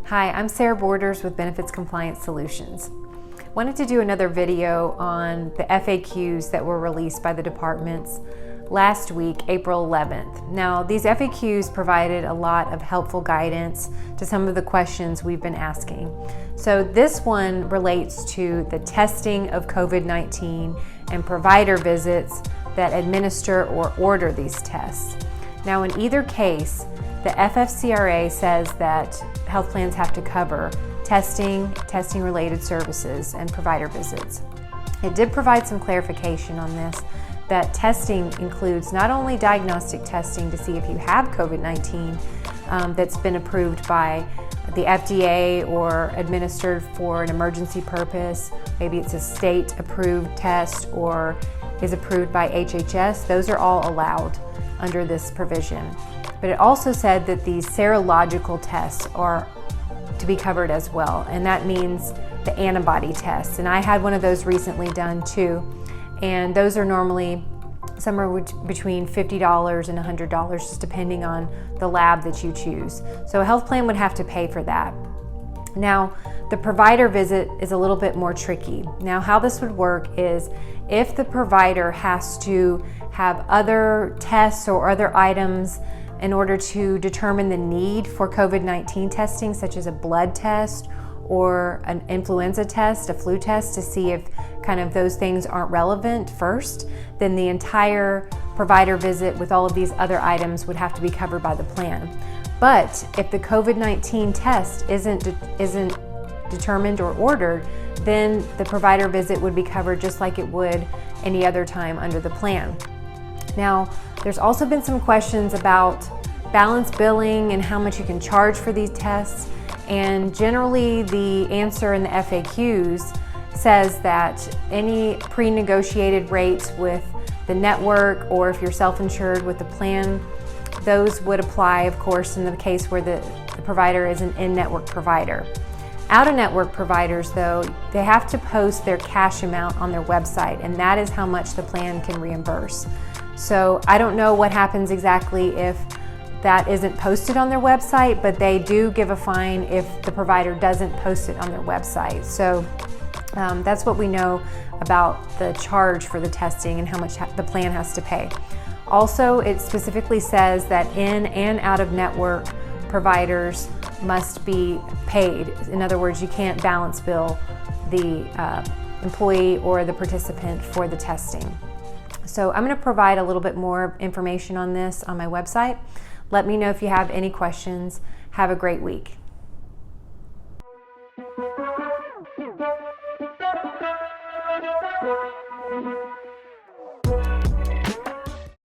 Hi, I'm Sarah Borders with Benefits Compliance Solutions. Wanted to do another video on the FAQs that were released by the departments last week, April 11th. Now, these FAQs provided a lot of helpful guidance to some of the questions we've been asking. So this one relates to the testing of COVID-19 and provider visits that administer or order these tests. Now, in either case, the FFCRA says that health plans have to cover testing-related services, and provider visits. It did provide some clarification on this, that testing includes not only diagnostic testing to see if you have COVID-19 that's been approved by the FDA or administered for an emergency purpose, maybe it's a state-approved test or is approved by HHS, those are all allowed under this provision. But it also said that these serological tests are to be covered as well, and that means the antibody tests. And I had one of those recently done too, and those are normally somewhere between $50 and $100, just depending on the lab that you choose. So a health plan would have to pay for that. Now, the provider visit is a little bit more tricky. Now, how this would work is if the provider has to have other tests or other items in order to determine the need for COVID-19 testing, such as a blood test or an influenza test, a flu test, to see if kind of those things aren't relevant first, then the entire provider visit with all of these other items would have to be covered by the plan. But if the COVID-19 test isn't determined or ordered, then the provider visit would be covered just like it would any other time under the plan. Now, there's also been some questions about balance billing and how much you can charge for these tests. And generally, the answer in the FAQs says that any pre-negotiated rates with the network, or if you're self-insured with the plan, those would apply, of course, in the case where the provider is an in-network provider. Out-of-network providers, though, they have to post their cash amount on their website, and that is how much the plan can reimburse. So I don't know what happens exactly if that isn't posted on their website, but they do give a fine if the provider doesn't post it on their website. So that's what we know about the charge for the testing and how much the plan has to pay. Also, it specifically says that in and out of network providers must be paid. In other words, you can't balance bill the employee or the participant for the testing. So I'm going to provide a little bit more information on this on my website. Let me know if you have any questions. Have a great week. Thank you.